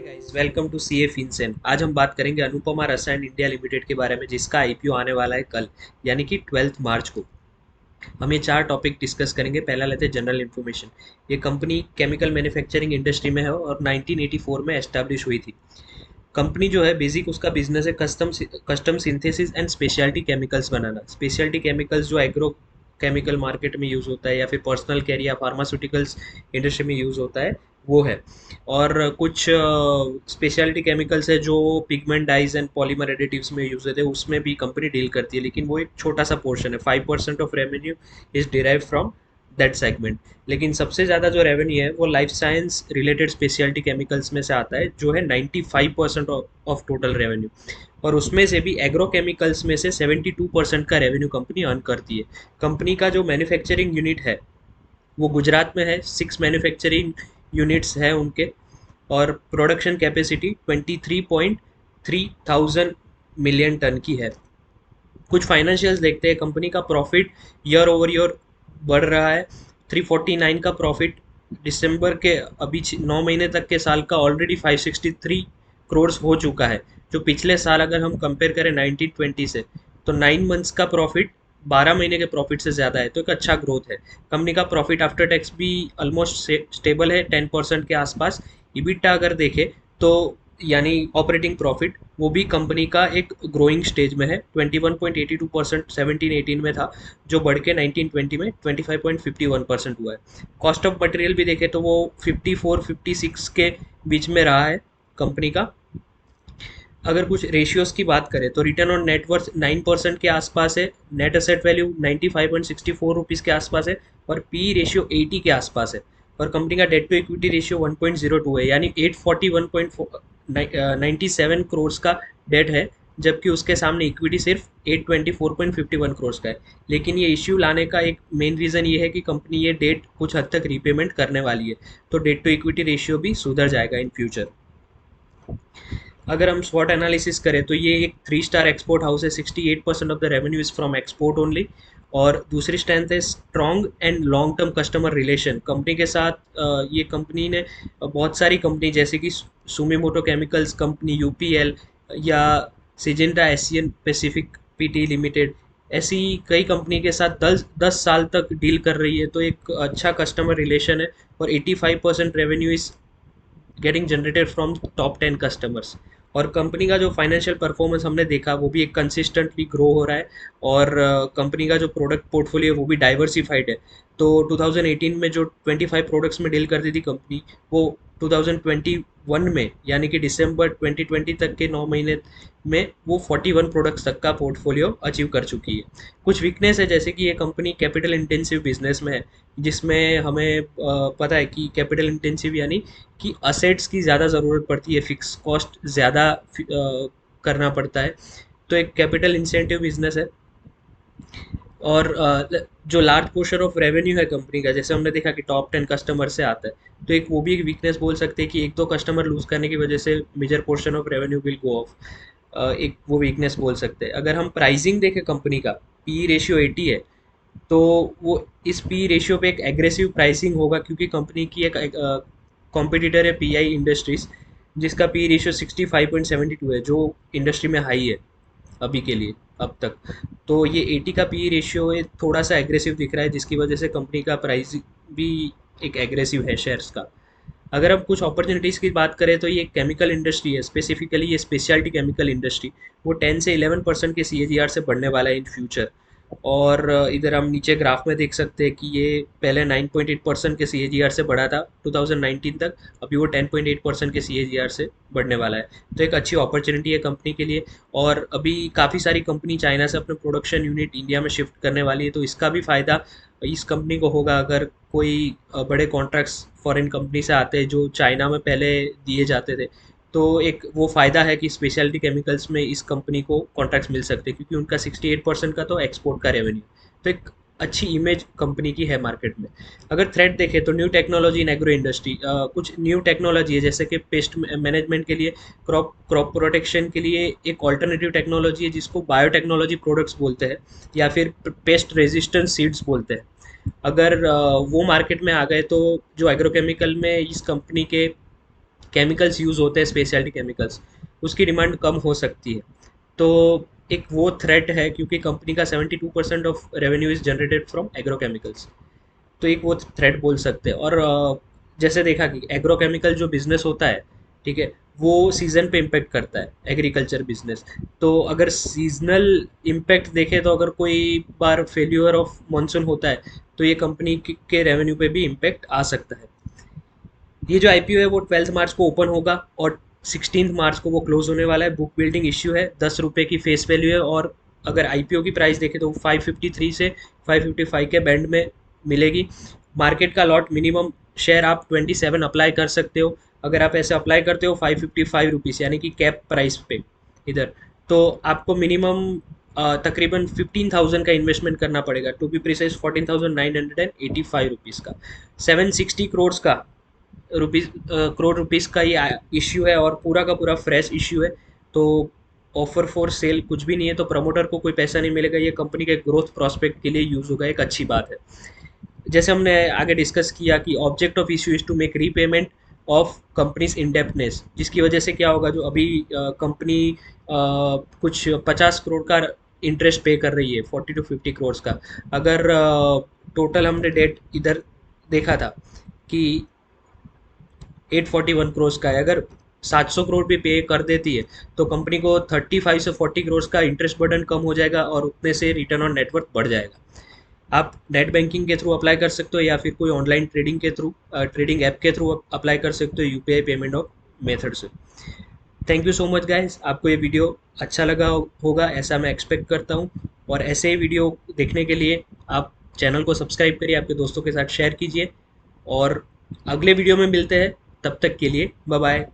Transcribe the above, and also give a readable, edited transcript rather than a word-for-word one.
Guys, welcome to CA Finsen. आज हम बात करेंगे अनुपमा रसायन इंडिया लिमिटेड के बारे में, जिसका आईपीओ आने वाला है कल, यानी कि 12 मार्च को। हम ये चार टॉपिक डिस्कस करेंगे। पहला लेते हैं जनरल इन्फॉर्मेशन। ये कंपनी केमिकल मैन्युफैक्चरिंग इंडस्ट्री में है और 1984 में एस्टैब्लिश हुई थी। कंपनी जो है, बेसिक उसका बिजनेस है custom synthesis and speciality chemicals banana. Speciality chemicals जो एग्रो केमिकल मार्केट में यूज़ होता है या फिर पर्सनल केयर या फार्मास्यूटिकल्स इंडस्ट्री में यूज़ होता है, वो है। और कुछ स्पेशलिटी केमिकल्स है जो pigment dyes and polymer additives में यूज़ होते हैं, उसमें भी कंपनी डील करती है, लेकिन वो एक छोटा सा पोर्शन है। 5% of revenue is derive from that segment. लेकिन सबसे ज़्यादा जो रेवेन्यू है वो life science related speciality chemicals में से आता है, जो है 95% ऑफ टोटल रेवेन्यू। और उसमें से भी एग्रो केमिकल्स में से 72% का रेवेन्यू कंपनी अर्न करती है। कंपनी का जो मैन्युफैक्चरिंग यूनिट है वो गुजरात में है। 6 मैन्युफैक्चरिंग यूनिट्स हैं उनके। और production capacity 23.3 thousand million ton की है। कुछ फाइनेंशियल्स देखते हैं। कंपनी का प्रॉफिट ईयर ओवर ईयर बढ़ रहा है। 349 का प्रॉफिट दिसंबर के अभी 9 महीने तक के साल का ऑलरेडी 563 करोड़ हो चुका है। जो पिछले साल अगर हम कंपेयर करें 1920 से, तो 9 मंथ्स का प्रॉफिट 12 महीने के प्रॉफिट से ज़्यादा है, तो एक अच्छा ग्रोथ है। कंपनी का प्रॉफिट आफ्टर टैक्स भी ऑलमोस्ट स्टेबल है, 10% के आसपास। इबिटा अगर देखें तो, यानी ऑपरेटिंग प्रॉफिट, वो भी कंपनी का एक ग्रोइंग स्टेज में है। 21.82% 17-18 में था, जो बढ़ के 19-20 में 25.51% हुआ है। कॉस्ट ऑफ मटेरियल भी देखें तो वो 54-56 के बीच में रहा है कंपनी का। अगर कुछ रेशियोज की बात करें तो रिटर्न ऑन नेटवर्थ 9% के आसपास है। नेट एसेट वैल्यू 95.64 रुपीज़ के आसपास है। और पी रेशियो 80 के आसपास है। और कंपनी का डेट टू इक्विटी रेशियो 1.02 है, यानी 841.97 करोड़ का डेट है, जबकि उसके सामने इक्विटी सिर्फ 824.51 करोड़ का है। लेकिन ये इश्यू लाने का एक मेन रीज़न ये है कि कंपनी ये डेट कुछ हद तक रीपेमेंट करने वाली है, तो डेट टू इक्विटी रेशियो भी सुधर जाएगा इन फ्यूचर। अगर हम स्वॉट एनालिसिस करें तो ये एक 3 स्टार एक्सपोर्ट हाउस है। 68% of the revenue is from export only. और दूसरी स्ट्रेंथ है strong and long term customer relation. Company के साथ ये कंपनी ने बहुत सारी कंपनी जैसे कि सुमिमोटो केमिकल्स कंपनी, यूपीएल, या Syngenta Asian Pacific PT limited, ऐसी कई कंपनी के साथ 10 साल तक डील कर रही है, तो एक अच्छा कस्टमर रिलेशन है। और 85% revenue is getting generated from top 10 customers. और कंपनी का जो फाइनेंशियल परफॉर्मेंस हमने देखा वो भी एक कंसिस्टेंटली ग्रो हो रहा है। और कंपनी का जो प्रोडक्ट पोर्टफोलियो है वो भी डाइवर्सिफाइड है। तो 2018 में जो 25 प्रोडक्ट्स में डील करती थी कंपनी, वो 2021 में, यानी कि दिसंबर 2020 तक के 9 महीने में, वो 41 प्रोडक्ट्स तक का पोर्टफोलियो अचीव कर चुकी है। कुछ वीकनेस है, जैसे कि ये कंपनी कैपिटल इंटेंसिव बिजनेस में है, जिसमें हमें पता है कि कैपिटल इंटेंसिव यानी कि असेट्स की ज़्यादा ज़रूरत पड़ती है, फिक्स कॉस्ट ज़्यादा करना पड़ता है। तो एक कैपिटल इंसेंटिव बिजनेस है। और जो लार्ज पोर्शन ऑफ रेवेन्यू है कंपनी का, जैसे हमने देखा कि टॉप 10 कस्टमर से आता है, तो एक वो भी एक वीकनेस बोल सकते हैं कि एक दो कस्टमर लूज करने की वजह से major portion of revenue will go off. एक वो वीकनेस बोल सकते हैं। अगर हम प्राइसिंग देखें कंपनी का, पी रेशियो 80 है, तो वो इस पी रेशियो पे एक एग्रेसिव प्राइसिंग होगा, क्योंकि कंपनी की एक कॉम्पिटिटर है पीआई इंडस्ट्रीज, जिसका पी रेशियो 65.72 है, जो इंडस्ट्री में हाई है अभी के लिए, अब तक। तो ये 80 का पी रेशियो है, थोड़ा सा एग्रेसिव दिख रहा है, जिसकी वजह से कंपनी का प्राइस भी एक एग्रेसिव है शेयर्स का। अगर हम कुछ अपॉर्चुनिटीज़ की बात करें तो ये केमिकल इंडस्ट्री है, स्पेसिफिकली ये स्पेशलिटी केमिकल इंडस्ट्री, वो 10 से 11% के सीएजीआर से बढ़ने वाला है इन फ्यूचर। और इधर हम नीचे ग्राफ में देख सकते हैं कि ये पहले 9.8% के सीएजीआर से बढ़ा था 2019 तक, अभी वो 10.8% के सीएजीआर से बढ़ने वाला है। तो एक अच्छी अपॉर्चुनिटी है कंपनी के लिए। और अभी काफ़ी सारी कंपनी चाइना से अपने प्रोडक्शन यूनिट इंडिया में शिफ्ट करने वाली है, तो इसका भी फ़ायदा इस कंपनी को होगा। अगर कोई बड़े कॉन्ट्रैक्ट्स फॉरेन कंपनी से आते हैं जो चाइना में पहले दिए जाते थे, तो एक वो फ़ायदा है कि स्पेशलिटी केमिकल्स में इस कंपनी को कॉन्ट्रैक्ट्स मिल सकते हैं, क्योंकि उनका 68% का तो एक्सपोर्ट का रेवेन्यू। तो एक अच्छी इमेज कंपनी की है मार्केट में। अगर थ्रेट देखें तो new technology in agro industry, कुछ न्यू टेक्नोलॉजी है, जैसे कि पेस्ट मैनेजमेंट के लिए, क्रॉप क्रॉप प्रोटेक्शन के लिए एक ऑल्टरनेटिव टेक्नोलॉजी है जिसको बायोटेक्नोलॉजी प्रोडक्ट्स बोलते हैं, या फिर पेस्ट रेजिस्टेंट सीड्स बोलते हैं। अगर वो मार्केट में आ गए तो जो एग्रोकेमिकल में इस कंपनी के केमिकल्स यूज़ होते हैं, स्पेशलिटी केमिकल्स, उसकी डिमांड कम हो सकती है। तो एक वो थ्रेट है, क्योंकि कंपनी का 72% of revenue is generated from agrochemicals. तो एक वो थ्रेट बोल सकते हैं। और जैसे देखा कि एग्रोकेमिकल जो बिजनेस होता है, ठीक है, वो सीजन पे इम्पेक्ट करता है एग्रीकल्चर बिजनेस। तो अगर सीजनल इम्पैक्ट देखें तो अगर कोई बार फेल्यूर ऑफ मॉनसून होता है तो ये कंपनी के रेवेन्यू पे भी इम्पेक्ट आ सकता है। ये जो आईपीओ है वो 12 मार्च को ओपन होगा और 16 मार्च को वो क्लोज होने वाला है। बुक बिल्डिंग इश्यू है, 10 रुपये की फेस वैल्यू है, और अगर आईपीओ की प्राइस देखें तो 553 से 555 के बैंड में मिलेगी। मार्केट का लॉट मिनिमम शेयर आप 27 अप्लाई कर सकते हो। अगर आप ऐसे अप्लाई करते हो 555 रुपीज़ यानी कि कैप प्राइस पे इधर, तो आपको मिनिमम तकरीबन 15,000 का इन्वेस्टमेंट करना पड़ेगा, टू बी प्रिसाइज 14,985 रुपीज़ का। 760 करोड़ का करोड़ रुपीज़ का ये इश्यू है, और पूरा का पूरा फ्रेश इश्यू है। तो ऑफर फॉर सेल कुछ भी नहीं है, तो प्रमोटर को कोई पैसा नहीं मिलेगा। ये कंपनी के ग्रोथ प्रोस्पेक्ट के लिए यूज़ होगा, एक अच्छी बात है। जैसे हमने आगे डिस्कस किया कि object of issue is to make repayment of companies indebtedness, जिसकी वजह से क्या होगा, जो अभी कंपनी कुछ 50 करोड़ का इंटरेस्ट पे कर रही है, 40 to 50 करोड़ का। अगर टोटल हमने डेट इधर देखा था कि 841 करोड़ का है, अगर 700 करोड़ भी पे कर देती है तो कंपनी को 35 से 40 करोड़ का इंटरेस्ट बर्डन कम हो जाएगा, और उतने से रिटर्न ऑन नेटवर्थ बढ़ जाएगा। आप नेट बैंकिंग के थ्रू अप्लाई कर सकते हो, या फिर कोई ऑनलाइन ट्रेडिंग के थ्रू, ट्रेडिंग ऐप के थ्रू अप्लाई कर सकते हो, यूपीआई पेमेंट ऑफ मेथड से। Thank you so much guys, आपको ये वीडियो अच्छा लगा होगा ऐसा मैं एक्सपेक्ट करता हूँ। और ऐसे ही वीडियो देखने के लिए आप चैनल को सब्सक्राइब करिए, आपके दोस्तों के साथ शेयर कीजिए, और अगले वीडियो में मिलते हैं। तब तक के लिए बाय बाय।